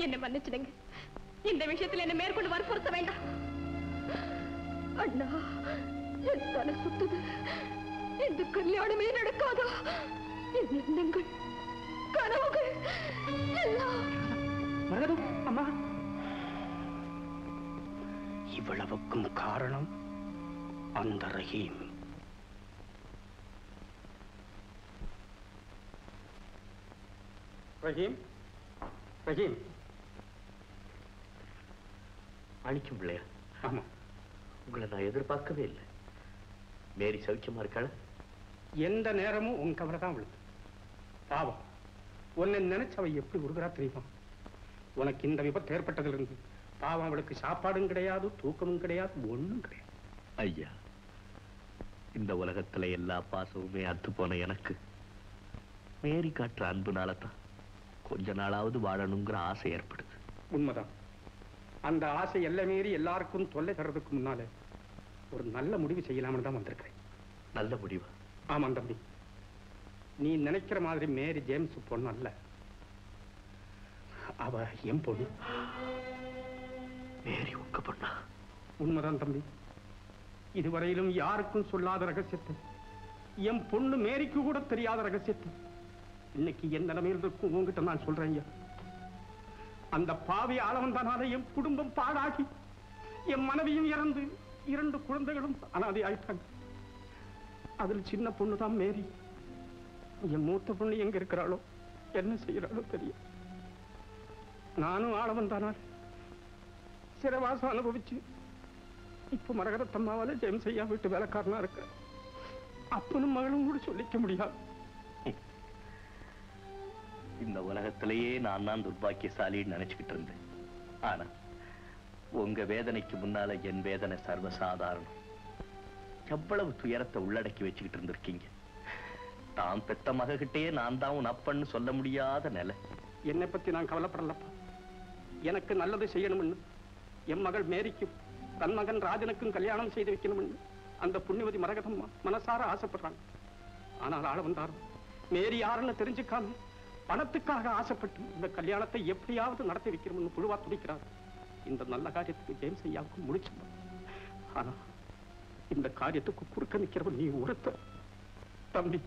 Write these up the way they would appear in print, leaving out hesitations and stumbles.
என்னை மன்னிச்சிடுங்க. இந்த விஷயத்தில் என்னை மேற்கொண்டு வற்புறுத்த வேண்டாம். அண்ணா, என் தலை சுத்துது. இந்த கல்யாணமே நடக்காதா? என் எண்ணங்கள், கனவுகள் எல்லாம். அம்மா, இவ்வளவுக்கும் காரணம் அந்த ரஹீம். ரஹீம், ரஹீம். மாணிக்கம் பிள்ளையா? ஆமா. உங்களை நான் எதிர்பார்க்கவே இல்லை. மேரி சௌக்கியமா இருக்காள? எந்த நேரமும் உன் கவலை தான் விழுது. பாவம், உன்னை நினைச்சு அவ எப்படி உருகிறா தெரியுமா? உனக்கு இந்த விபத்து ஏற்பட்டதிலிருந்து பாவம் அவளுக்கு சாப்பாடும் கிடையாது, தூக்கமும் கிடையாது, ஒண்ணும் கிடையாது. ஐயா, இந்த உலகத்துல எல்லா பாசமுமே அத்து போன எனக்கு மேரி காட்டுற அன்புனாலதான் கொஞ்ச நாளாவது வாழணுங்கிற ஆசை ஏற்படுது. உண்மைதான். அந்த ஆசை எல்லை மீறி எல்லாருக்கும் தொல்லை தர்றதுக்கு முன்னாலே ஒரு நல்ல முடிவு செய்யலாம்னு தான் வந்திருக்கிறேன். நல்ல முடிவா? ஆமாம் தம்பி, நீ நினைக்கிற மாதிரி மேரி ஜேம்ஸ் பொண்ணு அல்ல. அவ என் பொண்ணு. மேரி உங்க பொண்ணா? உண்மைதான் தம்பி. இதுவரையிலும் யாருக்கும் சொல்லாத ரகசியத்தை, என் பொண்ணு மேரிக்கு கூட தெரியாத ரகசியத்தை இன்னைக்கு என் நிலைமையில் இருக்கும் உங்ககிட்ட நான் சொல்றேன். அந்த பாவி ஆளவந்தானால என் குடும்பம் பாழாகி என் மனைவியும் இறந்து 2 குழந்தைகளும் அனாதை ஆயிட்டாங்க. அதில் சின்ன பொண்ணுதான் மேரி. என் மூத்த பொண்ணு எங்க இருக்கிறாளோ, என்ன செய்யறாளோ தெரியும். நானும் ஆளவந்தானால் சிறைவாசம் அனுபவிச்சு இப்ப மரகதத்தம்மாவால ஜெயம் செய்யா வீட்டு வேலைக்காரனா இருக்க. அப்பனும் மகளும் கூட சொல்லிக்க முடியாது. இந்த உலகத்திலேயே நான் தான் துர்பாக்கியசாலின்னு நினைச்சுக்கிட்டு இருந்தேன். ஆனா உங்க வேதனைக்கு முன்னால என் வேதனை சர்வசாதாரணம். எவ்வளவு துயரத்தை உள்ளடக்கி வச்சுக்கிட்டு இருந்திருக்கீங்க. தான் பெத்த மககிட்டே நான் தான் உன் அப்பன்னு சொல்ல முடியாத நிலை. என்னை பத்தி நான் கவலைப்படலப்பா. எனக்கு நல்லது செய்யணும்னு என் மகள் மேரிக்கும் தன் மகன் ராஜனுக்கும் கல்யாணம் செய்து வைக்கணும்னு அந்த புண்ணியவதி மரகதம்மா மனசார ஆசைப்படுறாங்க. ஆனால் ஆள வந்தாரும் மேரி யாருன்னு தெரிஞ்சுக்காம பணத்துக்காக ஆசைப்பட்டு இந்த கல்யாணத்தை எப்படியாவது நடத்தி வைக்கணும்னு புழுவா துடிக்கிறார். இந்த நல்ல காரியத்துக்கு ஜெயம் செய்யாவுக்கு முடிச்சு. ஆனா இந்த காரியத்துக்கு குறுக்க நிக்கிறவன் நீ ஒருத்த. தம்பி,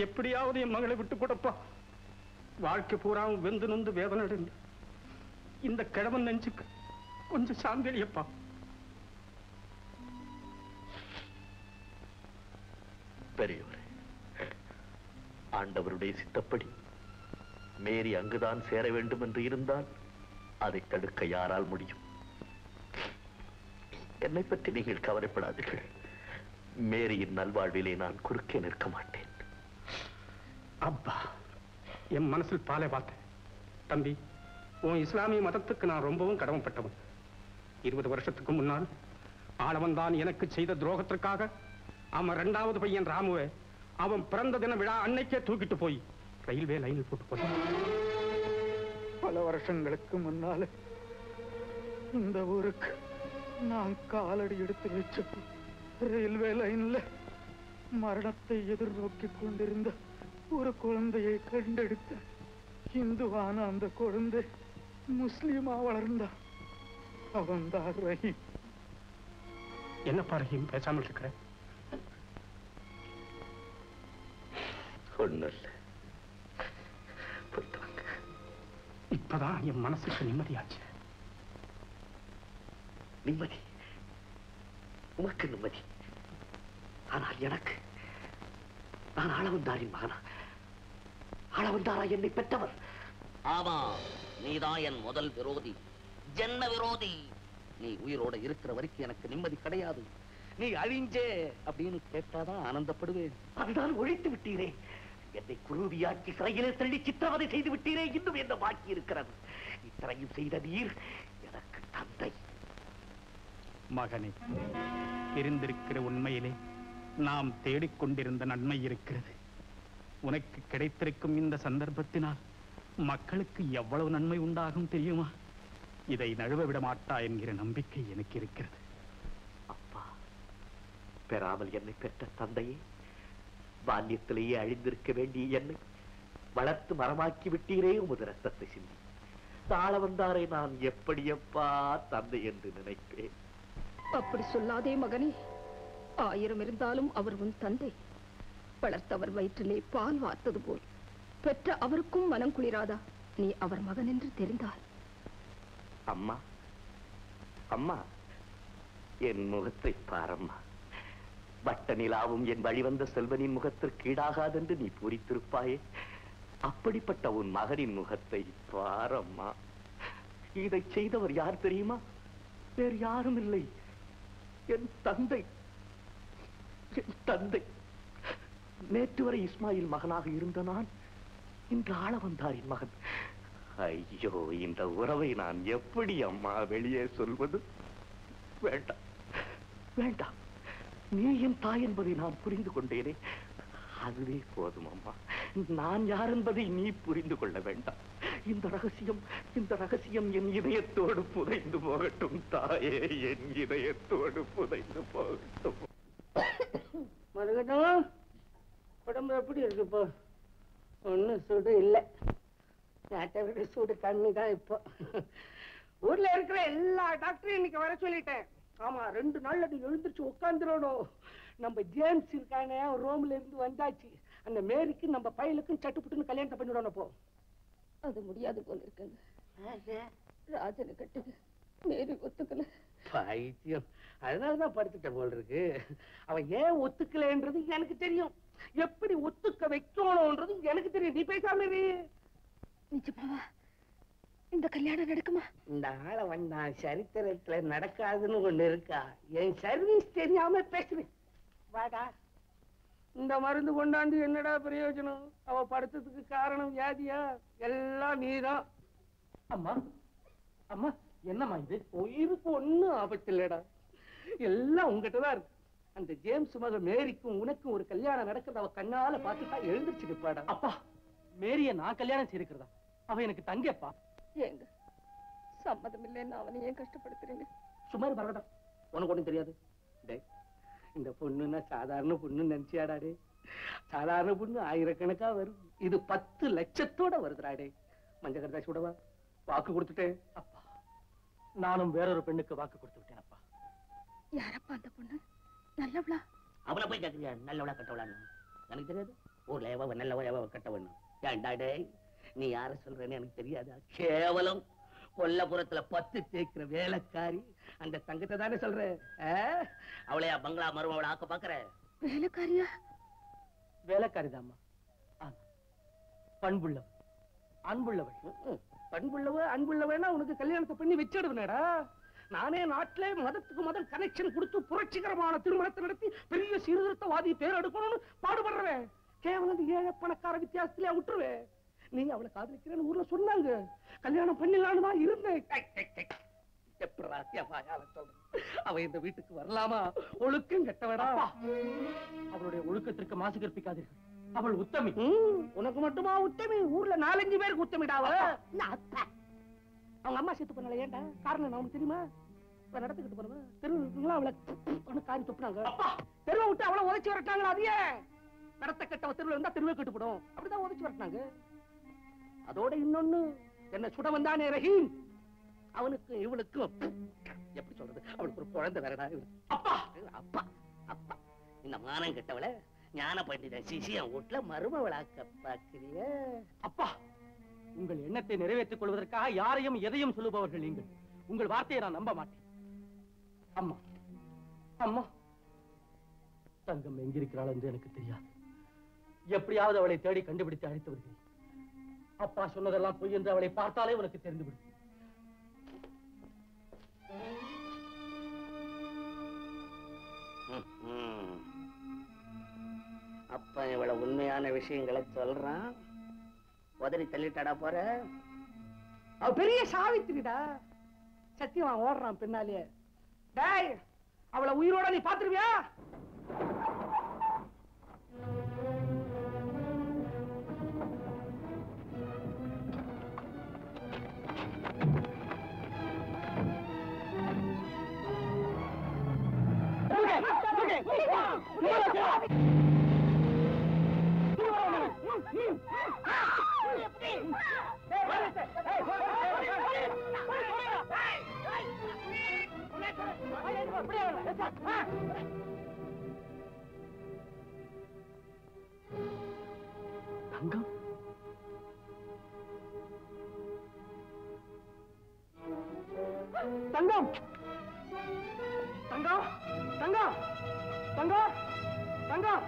எப்படியாவது என் மகளை விட்டு கொடுப்பா. வாழ்க்கை பூரா வெந்து நொந்து வேதனை அடைந்து இந்த கிழவன் நெஞ்சுக்கு கொஞ்சம் சாந்தளியப்பா. பெரியவரே, ஆண்டவருடைய சித்தப்படி மேரி அங்குதான் சேர வேண்டும் என்று இருந்தால் அதை தடுக்க யாரால் முடியும்? என்னை பற்றி நீங்கள் கவலைப்படாதீர்கள். மேரியின் நல்வாழ்விலே நான் குறுக்கே நிற்க மாட்டேன். அப்பா, என் மனசில் பாலை பார்த்தேன். தம்பி, உன் இஸ்லாமிய மதத்துக்கு நான் ரொம்பவும் கடமைப்பட்டவன். 20 வருஷத்துக்கு முன்னால் ஆளவன் தான் எனக்கு செய்த துரோகத்திற்காக அவன் 2வது பையன் ராமுவை அவன் பிறந்த தின விழா அன்னைக்கே தூக்கிட்டு போய் ரயில்வே லைனில் போட்டு போட்டான். பல வருஷங்களுக்கு முன்னால இந்த ஊருக்கு நான் காலடி எடுத்து வச்ச ரயில்வே லைன்ல மரணத்தை எதிர்நோக்கி கொண்டிருந்த ஒரு குழந்தையை கண்டெடுத்த. இந்துவான அந்த குழந்தை முஸ்லீமா வளர்ந்தா. அவன் தான் ரஹீம். என்னப்பா ரஹீம் பேசாமல் இருக்கிற? இப்பதான் என் மனசுக்கு நிம்மதியாச்சு. நிம்மதி? உனக்கு நிம்மதி? ஆனால் எனக்கு, நான் ஆளவந்தாரின் மகனா? ஆளவந்தாரா என்னை பெற்றவர்? ஆமா, நீதான் என் முதல் விரோதி, ஜென்ம விரோதி. நீ உயிரோட இருக்கிற வரைக்கும் எனக்கு நிம்மதி கிடையாது. நீ அழிஞ்சே அப்படின்னு கேட்டாதான் ஆனந்தப்படுவேன். அதுதான் ஒழித்து விட்டீரே. என்னை குருவியாக்கி சிறையிலே தள்ளி சித்திரவதை செய்து விட்டீரே. இன்னும் என்ன பாக்கி இருக்கிறது? இத்தனையும் செய்த நீர் எனக்கு தந்தை. மகனே, தெரிந்திருக்கிற உண்மையிலே நாம் தேடிக்கொண்டிருந்த நன்மை இருக்கிறது. உனக்கு கிடைத்திருக்கும் இந்த சந்தர்ப்பத்தினால் மக்களுக்கு எவ்வளவு நன்மை உண்டாகும் தெரியுமா? இதை நழுவ விட மாட்டா என்கிற நம்பிக்கை எனக்கு இருக்கிறது. அப்பா, பெறாமல் என்னை பெற்ற தந்தையே, பால்யத்திலேயே அழிந்திருக்க வேண்டிய என்னை வளர்த்து மரமாக்கி விட்டீரே உமது ரத்தத்தை சிந்தி. தாழ வந்தாரை நான் எப்படியப்பா தந்தை என்று நினைப்பேன்? அப்படி சொல்லாதே மகனே. 1000 இருந்தாலும் அவர் உன் தந்தை. வளர்த்தவர் வயிற்றிலே பால் வார்த்தது போல் பெற்ற அவருக்கும் மனம் குளிராதா நீ அவர் மகன் என்று தெரிந்தால்? அம்மா, அம்மா, என் முகத்தை பாரம்மா. வட்ட நிலாவும் என் வழிவந்த செல்வனின் முகத்திற்கு ஈடாகாதென்று நீ பூரித்திருப்பாயே. அப்படிப்பட்ட உன் மகனின் முகத்தை பாரம்மா. இதை செய்தவர் யார் தெரியுமா? வேறு யாரும் இல்லை, என் தந்தை. என் தந்தை. நேற்று வரை இஸ்மாயில் மகனாக இருந்த நான் இன்று ஆள வந்தாரின் மகன். ஐயோ, இந்த உறவை நான் எப்படி அம்மா வெளியே சொல்வது? வேண்டாம், வேண்டாம். நீ என் தாய் என்பதை நான் புரிந்து கொண்டேனே, அதுவே போதும் அம்மா. நான் யார் என்பதை நீ புரிந்து கொள்ள வேண்டாம். இந்த ரகசியம் என் இதயத்தோடு புதைந்து போகட்டும் தாயே, என் இதயத்தோடு புதைந்து போகட்டும். மருகட்டும், உடம்பு எப்படி இருக்கு இப்போ? ஒன்றும் சூடு இல்லை, நேற்றை விட சூடு கம்மி தான் இப்போ. ஊர்ல இருக்கிற எல்லா டாக்டரையும் இன்னைக்கு வர சொல்லிட்டேன். ஆமா, 2 நாள்ல நீ எழுந்திருச்சு உட்காந்துடணும். நம்ம ஜேம்ஸ் இருக்கானே, ரோம்ல இருந்து வந்தாச்சு. அந்த மேரிக்கு நம்ம பையலுக்கும் சட்டுப்புட்டுன்னு கல்யாணத்தை பண்ணிவிடணும். போ. அது முடியாது போல இருக்குங்க. ராஜனை கட்டுக்கு மேரி ஒத்துக்கல. பைத்தியம், அதனாலதான் படுத்துட்ட போல் இருக்கு. அவன் ஏன் ஒத்துக்கலன்றது எனக்கு தெரியும். எப்படி ஒத்துக்க வைக்கணும்ன்றது எனக்கு தெரியும். நீ பேசாம இரு. நிஜமாவா இந்த கல்யாணம் நடக்குமா? இந்த ஆளை வந்தா சரித்திரத்துல நடக்காதுன்னு ஒண்ணு இருக்கா? என் சர்வீஸ் தெரியாம பேசுறேன். வாடா, இந்த மருந்து கொண்டாந்து என்னடா பிரயோஜனம்? அவ படுத்ததுக்கு காரணம் வியாதியா? எல்லாம் நீதான். அம்மா, அம்மா, என்னம்மா இது? உயிருக்கு ஒண்ணும் ஆபத்து இல்லடா, எல்லாம் உங்ககிட்டதான் இருக்கு. அந்த ஜேம்ஸ் மக மேரிக்கும் உனக்கும் ஒரு கல்யாணம் நடக்கிறத அவ கண்ணால பார்த்துட்டா எழுந்திருச்சு நிப்பாடா. அப்பா, மேரிய நான் கல்யாணம் செய்திருக்கிறதா? அவ எனக்கு தங்கப்பா. ஏங்க சம்மதம் இல்லைன்னு அவனை ஏன் கஷ்டப்படுத்துறீங்க? சுமார் பரவாயில்ல, உனக்கு ஒண்ணும் தெரியாது. இந்த பொண்ணுன்னா சாதாரண பொண்ணு நினைச்சியாடாடே? சாதாரண பொண்ணு ஆயிரக்கணக்கா வரும். இது 10 லட்சத்தோட வருதுடாடே. மஞ்ச கரதாசி விடவா? வாக்கு கொடுத்துட்டேன் அப்பா. நானும் வேறொரு பெண்ணுக்கு வாக்கு கொடுத்து விட்டேன் அப்பா. யாரப்பா அந்த பொண்ணு? நல்லவளா? அவனை போய் கேட்கறியா நல்லவளா கட்டவளான்னு? எனக்கு தெரியாது. ஊர்ல எவ நல்லவ எவ கட்டவன்? ஏன்டாடே, நீ யார சொல்றேன்னு எனக்கு தெரியாதா? கேவலம் கொல்லப்புறத்துல 10 தேய்க்கிற வேலைக்காரி அந்த தங்கத்தை தானே சொல்ற? அவளையா பங்களா மருமவளை ஆக்க பாக்குற? வேலைக்காரியா? வேலைக்காரிதாம்மா. பண்புள்ளவ, அன்புள்ளவள். பண்புள்ளவ அன்புள்ளவனா உனக்கு கல்யாணத்தை பண்ணி வச்சிடுவேடா. நானே நாட்டிலே மதத்துக்கு மதம் கனெக்ஷன் கொடுத்து புரட்சிகரமான திருமணத்தை நடத்தி பெரிய சீர்திருத்தவாதி பேர் எடுக்கணும்னு பாடுபடுறேன். கேவலம் ஏழை பணக்கார வித்தியாசத்திலே விட்டுருவேன். நீ அவளை காதலிக்கிறேன்னு ஊர்ல சொன்னாங்க. கல்யாணம் பண்ணிடலான்னு தான் இருந்தேன். அவ இந்த வீட்டுக்கு வரலாமா? ஒழுக்கம் கெட்டவடா. அவளுடைய ஒழுக்கத்திற்கு மாசு கற்பிக்காதீர்கள். அவள் உத்தமி. உனக்கு மட்டுமா உத்தமி? ஊர்ல 4-5 பேருக்கு உத்தமிடாவ. அவங்க அம்மா செத்து பண்ணல. ஏன்டா? காரணம் அவனுக்கு தெரியுமா? நடத்துக்கிட்டு போறவ தெருவுல அவளை காரி துப்புனாங்க. தெருவை விட்டு அவளை உதைச்சு வரட்டாங்களா? அதையே நடத்த கெட்டவ தெருவில் இருந்தா தெருவே கட்டுப்படும். அப்படிதான் உதைச்சு வரட்டாங்க. அதோட இன்னொன்னு, என்ன சுட வந்தானே ரஹீம், அவனுக்கு இவளுக்கும் எப்படி சொல்றது, அவளுக்கு ஒரு குழந்தை வேறடா. அப்பா அப்பா அப்பா, இந்த மானம் கெட்டவளை ஞான பண்டித சிசிய வீட்டுல மருமவளாக்க பாக்குறிய? அப்பா, உங்கள் எண்ணத்தை நிறைவேற்றிக் கொள்வதற்காக யாரையும் எதையும் சொல்லுபவர்கள் நீங்கள். உங்கள் வார்த்தையை நான் நம்ப மாட்டேன். அம்மா, அம்மா, தங்கம் எங்கிருக்கிறாள் என்று எனக்கு தெரியாது. எப்படியாவது அவளை தேடி கண்டுபிடித்து அழைத்து வருகிறேன். அப்பா சொன்னதெல்லாம் பொய் என்று அவளை பார்த்தாலே உனக்கு தெரிந்துவிடும். அப்ப இவ்வளவு உண்மையான விஷயங்களை சொல்றான். உதறி தள்ளிட்டாடா போற? அவ பெரிய சாவித்திரிடா. சத்தியமா ஓடுறான் பின்னாலே. டேய், அவளை உயிரோட நீ பாத்துருவியா? தங்கம் தங்கம் தங்கம் தங்கம் தங்கம்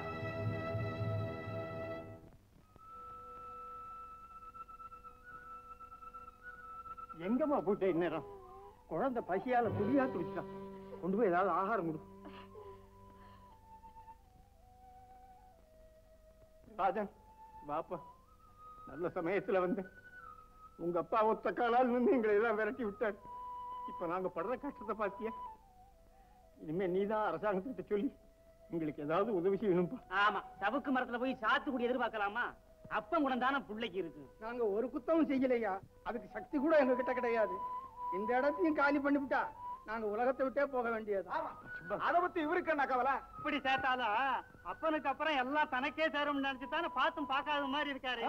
எங்கம்மா போயிட்ட இந்நேரம்? குழந்தை பசியால துடியா துடிச்சான். கொண்டு போய் ஏதாவது ஆகாரம் கொடு. ராஜன் வாப்பா, நல்ல சமயத்துல வந்து உங்க அப்பா ஒத்த காலால் நின்று எங்களை எல்லாம் விரட்டி விட்டார். இப்ப நாங்க படுற கஷ்டத்தை பாத்தியா? இனிமே நீதான் அரசாங்கத்திட்ட சொல்லி எங்களுக்கு ஏதாவது உதவி செய்யணும்பா. ஆமா, சவுக்கு மரத்துல போய் சாத்துக்குடி எதிர்பார்க்கலாமா? அப்பம் கூட தானே பிள்ளைக்கு இருக்கு. நாங்க ஒரு குத்தமும் செய்யலையா, அதுக்கு சக்தி கூட எங்க கிட்ட கிடையாது. இந்த இடத்தையும் காலி பண்ணிவிட்டா நாங்க உலகத்தை விட்டே போக வேண்டியது. அதை பத்தி இவருக்கு என்ன கவலை? இப்படி சேர்த்தாலும் அப்பனுக்கு அப்புறம் எல்லாம் தனக்கே சேரும் நினைச்சுதானே பார்த்தும் பார்க்காத மாதிரி இருக்காரு.